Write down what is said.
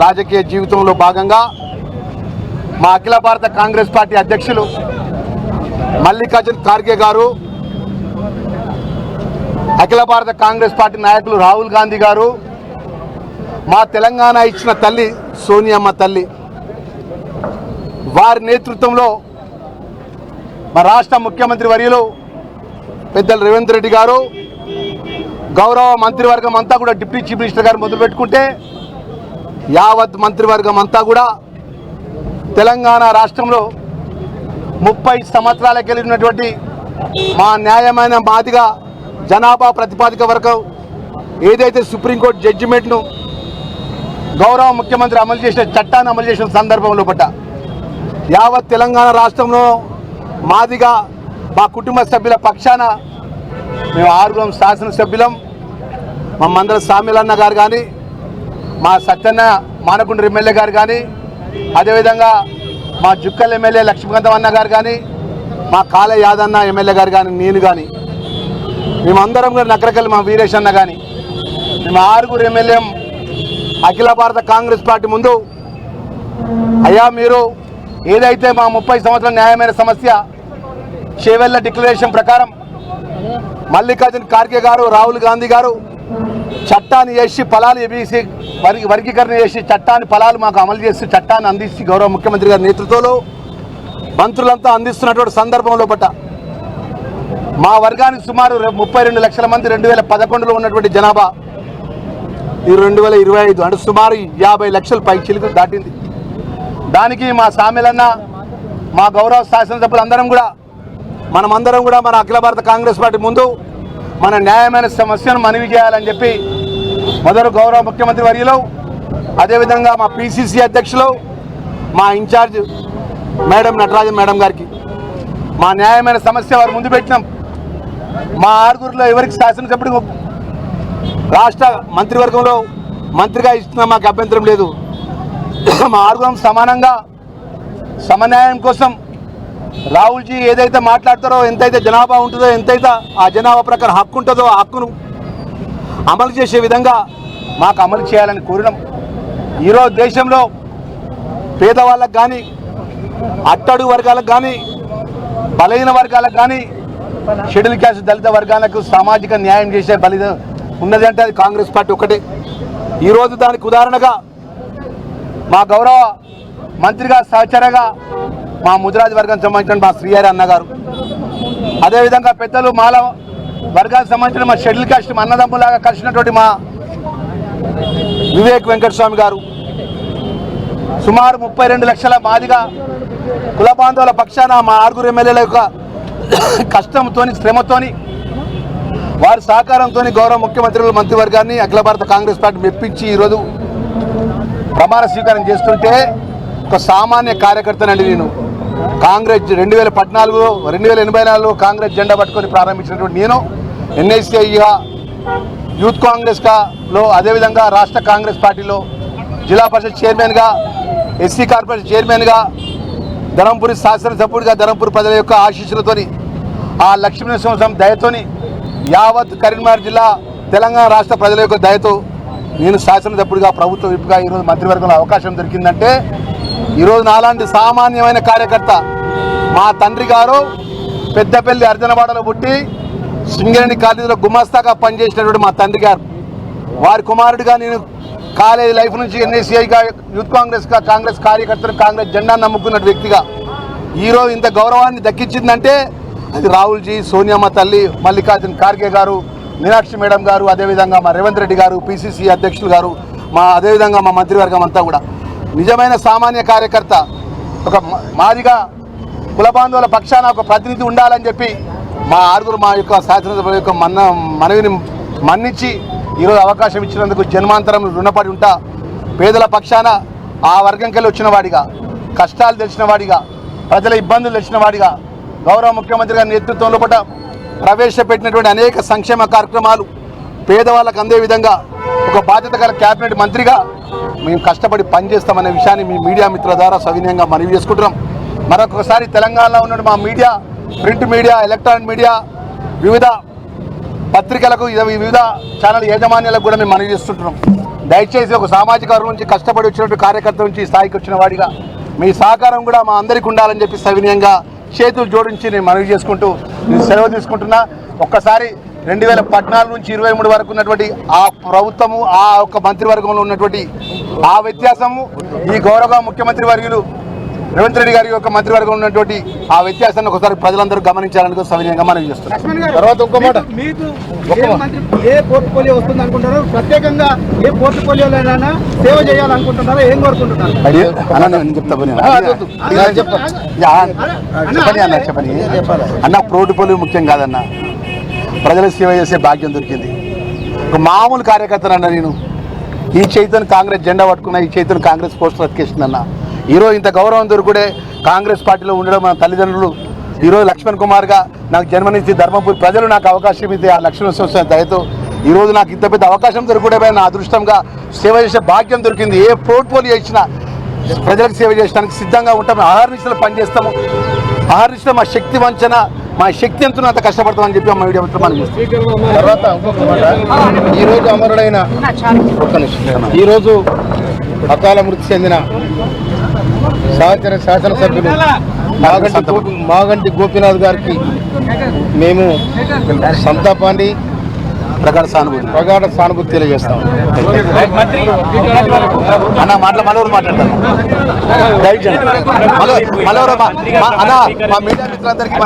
రాజకీయ జీవితంలో భాగంగా మా అఖిల భారత కాంగ్రెస్ పార్టీ అధ్యక్షులు మల్లికార్జున్ ఖార్గే గారు, అఖిల భారత కాంగ్రెస్ పార్టీ నాయకులు రాహుల్ గాంధీ గారు, మా తెలంగాణ ఇచ్చిన తల్లి సోనియమ్మ తల్లి వారి నేతృత్వంలో మా రాష్ట్ర ముఖ్యమంత్రి వర్యులు పెద్దలు రేవంత్ రెడ్డి గారు, గౌరవ మంత్రివర్గం అంతా కూడా డిప్యూటీ చీఫ్ మినిస్టర్ గారు మొదలుపెట్టుకుంటే యావత్ మంత్రివర్గం అంతా కూడా తెలంగాణ రాష్ట్రంలో 30 సంవత్సరాలకు వెళ్ళినటువంటి మా న్యాయమైన మాదిగా జనాభా ప్రతిపాదిక వరకు ఏదైతే సుప్రీంకోర్టు జడ్జిమెంట్ను గౌరవ ముఖ్యమంత్రి అమలు చేసిన చట్టాన్ని అమలు చేసిన సందర్భంలో పట్ట యావత్ తెలంగాణ రాష్ట్రంలో మాదిగా మా కుటుంబ సభ్యుల పక్షాన మేము 6 శాసనసభ్యులం, మా మందర సామిలన్న గారు కానీ, మా సత్యన్న మానకొండ ఎమ్మెల్యే గారు కానీ, అదేవిధంగా మా జుక్కల్ ఎమ్మెల్యే లక్ష్మీకాంతం అన్న గారు కానీ, మా కాళ యాదన్న ఎమ్మెల్యే గారు కానీ, నేను కానీ మేమందరం కూడా నకరకల్లి మా వీరేష్ అన్న కానీ మేము 6 ఎమ్మెల్యే అఖిల భారత కాంగ్రెస్ పార్టీ ముందు అయ్యా మీరు ఏదైతే మా 30 సంవత్సరాల న్యాయమైన సమస్య చేవెళ్ళ డిక్లరేషన్ ప్రకారం మల్లికార్జున్ ఖార్గే గారు, రాహుల్ గాంధీ గారు చట్టాన్ని చేసి ఫలాలు ఏబీసీ వర్గీకరణ చేసి చట్టాన్ని ఫలాలు మాకు అమలు చేసి చట్టాన్ని అందించి గౌరవ ముఖ్యమంత్రి గారి నేతృత్వంలో మంత్రులంతా అందిస్తున్నటువంటి సందర్భంలో పట్ట మా వర్గానికి సుమారు 32 లక్షల మంది 2011లో ఉన్నటువంటి జనాభా ఈ 2025 అంటే సుమారు 50 లక్షల పైచిలకు దాటింది. దానికి మా సామెలన్న, మా గౌరవ శాసనసభ్యులు అందరం కూడా మనమందరం కూడా మన అఖిల భారత కాంగ్రెస్ పార్టీ ముందు మన న్యాయమైన సమస్యను మనవి చేయాలని చెప్పి మొదలు గౌరవ ముఖ్యమంత్రి వర్యులు, అదేవిధంగా మా పిసిసి అధ్యక్షులు, మా ఇన్ఛార్జ్ మేడం నటరాజన్ మేడం గారికి మా న్యాయమైన సమస్య వారు ముందు పెట్టినాం. మా 6గురిలో ఎవరికి శాసనసభ్యుడు రాష్ట్ర మంత్రివర్గంలో మంత్రిగా ఇస్తున్నా మాకు అభ్యంతరం లేదు. మా 6గురం సమానంగా సమన్యాయం కోసం రాహుల్జీ ఏదైతే మాట్లాడతారో, ఎంతైతే జనాభా ఉంటుందో, ఎంతైతే ఆ జనాభా ప్రకారం హక్కు ఉంటుందో ఆ హక్కును అమలు చేసే విధంగా మాకు అమలు చేయాలని కోరినాం. ఈరోజు దేశంలో పేదవాళ్ళకు కానీ, అట్టడుగు వర్గాలకు కానీ, బలహీన వర్గాలకు కానీ, షెడ్యూల్ క్యాస్ట్ దళిత వర్గాలకు సామాజిక న్యాయం చేసే బలి ఉన్నది అంటే అది కాంగ్రెస్ పార్టీ ఒకటే. ఈరోజు దానికి ఉదాహరణగా మా గౌరవ మంత్రిగా సహచరగా మా ముదిరాజ్ వర్గానికి సంబంధించిన మా శ్రీహరి అన్న గారు, అదేవిధంగా పెద్దలు మాల వర్గానికి సంబంధించిన మా షెడ్యూల్ క్యాస్ట్ అన్నదమ్ములాగా కలిసినటువంటి మా వివేక్ వెంకటస్వామి గారు, సుమారు 32 లక్షల మాదిగా కుల బాంధవుల పక్షాన మా 6 ఎమ్మెల్యేల యొక్క కష్టంతో శ్రమతో వారి సహకారంతో గౌరవ ముఖ్యమంత్రులు మంత్రివర్గాన్ని అఖిల భారత కాంగ్రెస్ పార్టీ మెప్పించి ఈరోజు ప్రమాణ స్వీకారం చేస్తుంటే ఒక సామాన్య కార్యకర్తనండి నేను. కాంగ్రెస్ 2014 2084లో కాంగ్రెస్ జెండా పట్టుకొని ప్రారంభించినటువంటి నేను ఎన్ఐసిఐగా యూత్ కాంగ్రెస్లో, అదేవిధంగా రాష్ట్ర కాంగ్రెస్ పార్టీలో జిల్లా పరిషత్ చైర్మన్గా, ఎస్సీ కార్పొరేషన్ చైర్మన్గా, ధర్మపురి శాసనసభ్యుడిగా ధర్మపురి ప్రజల యొక్క ఆశీస్సులతోని ఆ లక్ష్మీనరసింహస్వామి దయతోని యావత్ కరీంనగర్ జిల్లా తెలంగాణ రాష్ట్ర ప్రజల యొక్క దయతో నేను శాసనసభ్యుడిగా ప్రభుత్వ విప్గా ఈరోజు మంత్రివర్గంలో అవకాశం దొరికిందంటే ఈరోజు నాలాంటి సామాన్యమైన కార్యకర్త, మా తండ్రి గారు పెద్దపల్లి అర్జనవాడలో పుట్టి సింగరేణి కాలేజీలో గుమాస్తాగా పనిచేసినటువంటి మా తండ్రి గారు, వారి కుమారుడిగా నేను కాలేజీ లైఫ్ నుంచి ఎన్ఎస్సీఐగా యూత్ కాంగ్రెస్గా కాంగ్రెస్ కార్యకర్తలు కాంగ్రెస్ జెండా నమ్ముకున్న వ్యక్తిగా ఈరోజు ఇంత గౌరవాన్ని దక్కించిందంటే అది రాహుల్జీ, సోనియమ్మ తల్లి, మల్లికార్జున్ ఖార్గే గారు, మీనాక్షి మేడం గారు, అదేవిధంగా మా రేవంత్ రెడ్డి గారు, పిసిసి అధ్యక్షులు గారు, అదేవిధంగా మా మంత్రివర్గం అంతా కూడా నిజమైన సామాన్య కార్యకర్త, ఒక మాదిగా కుల బాంధవుల పక్షాన ఒక ప్రతినిధి ఉండాలని చెప్పి మా 6 మా యొక్క శాసనసభ యొక్క మనవిని మన్నించి ఈరోజు అవకాశం ఇచ్చినందుకు జన్మాంతరం రుణపడి ఉంటా. పేదల పక్షాన ఆ వర్గంకెళ్ళి వచ్చిన వాడిగా, కష్టాలు తెలిసిన వాడిగా, ప్రజల ఇబ్బందులు తెలిసిన వాడిగా గౌరవ ముఖ్యమంత్రి గారి నేతృత్వంలో పట్ల ప్రవేశపెట్టినటువంటి అనేక సంక్షేమ కార్యక్రమాలు పేదవాళ్ళకు అందే విధంగా ఒక బాధ్యత గల క్యాబినెట్ మంత్రిగా మేము కష్టపడి పనిచేస్తామనే విషయాన్ని మీ మీడియా మిత్రుల ద్వారా సవినయంగా మనవి చేసుకుంటున్నాం. మరొకసారి తెలంగాణలో ఉన్న మా media, print media, electronic media, వివిధ పత్రికలకు వివిధ ఛానల్ యాజమాన్యాలకు కూడా మేము మనవి చేస్తుంటున్నాం. దయచేసి ఒక సామాజిక వర్గం నుంచి కష్టపడి వచ్చినటువంటి కార్యకర్త నుంచి స్థాయికి వచ్చిన వాడిగా మీ సహకారం కూడా మా అందరికీ ఉండాలని చెప్పి సవినయంగా చేతులు జోడించి నేను మనవి చేసుకుంటూ నేను సెలవు తీసుకుంటున్నా. ఒక్కసారి 2014 నుంచి 23 వరకు ఉన్నటువంటి ఆ ప్రభుత్వము ఆ ఒక్క మంత్రివర్గంలో ఉన్నటువంటి ఆ వ్యత్యాసము ఈ గౌరవ ముఖ్యమంత్రి వర్యులు రేవంత్ రెడ్డి గారి యొక్క మంత్రివర్గం ఉన్నటువంటి ఆ వ్యత్యాసాన్ని ఒకసారి ప్రజలందరూ గమనించాలని సవినయంగా మనవి చేస్తున్నారు. తర్వాత ఇంకో మాట, ఏ పోర్ట్ఫోలియో వస్తుంది అనుకుంటారు? ప్రత్యేకంగా ఏ పోర్ట్ఫోలియోలైనా సేవ చేయాలనుకుంటున్నారా? ఏం కోరుకుంటున్నారు? చెప్పని అన్న, పోర్ట్ఫోలియో ముఖ్యం కాదన్న, ప్రజలకు సేవ చేసే భాగ్యం దొరికింది. ఒక మామూలు కార్యకర్తనన్న నేను. ఈ చైతన్య కాంగ్రెస్ జెండా పట్టుకున్న, ఈ చైతన్య కాంగ్రెస్ పోస్టర్ అతికేసిందన్న. ఈరోజు ఇంత గౌరవం దొరుకుడే కాంగ్రెస్ పార్టీలో ఉండడం మన తల్లిదండ్రులు. ఈరోజు లక్ష్మణ్ కుమార్గా నాకు జన్మనిచ్చి ధర్మపురి ప్రజలు నాకు అవకాశం ఇస్తే ఆ లక్ష్మణ సంస్థ దయతో ఈరోజు నాకు ఇంత పెద్ద అవకాశం దొరుకుడే నా అదృష్టంగా సేవ చేసే భాగ్యం దొరికింది. ఏ పోర్ట్ఫోలియో ఇచ్చినా ప్రజలకు సేవ చేయడానికి సిద్ధంగా ఉంటాము. ఆహారనిష్టలు పనిచేస్తాము. ఆహారనిష్టలు మా శక్తి వంచన, మా శక్తి ఎంతో అంత కష్టపడతామని చెప్పి మా వీడియో మనం చేస్తాం. తర్వాత ఇంకొక మాట, ఈరోజు అమరుడైన ఈరోజు అకాల మృతి చెందిన సహచర శాసనసభ్యులు మాగంటి గోపీనాథ్ గారికి మేము సంతాపాన్ని ప్రగాఢ సానుభూతి తెలియజేస్తాం. అన్న మాట్లాడతాను. మా మీడియా మిత్రులందరికీ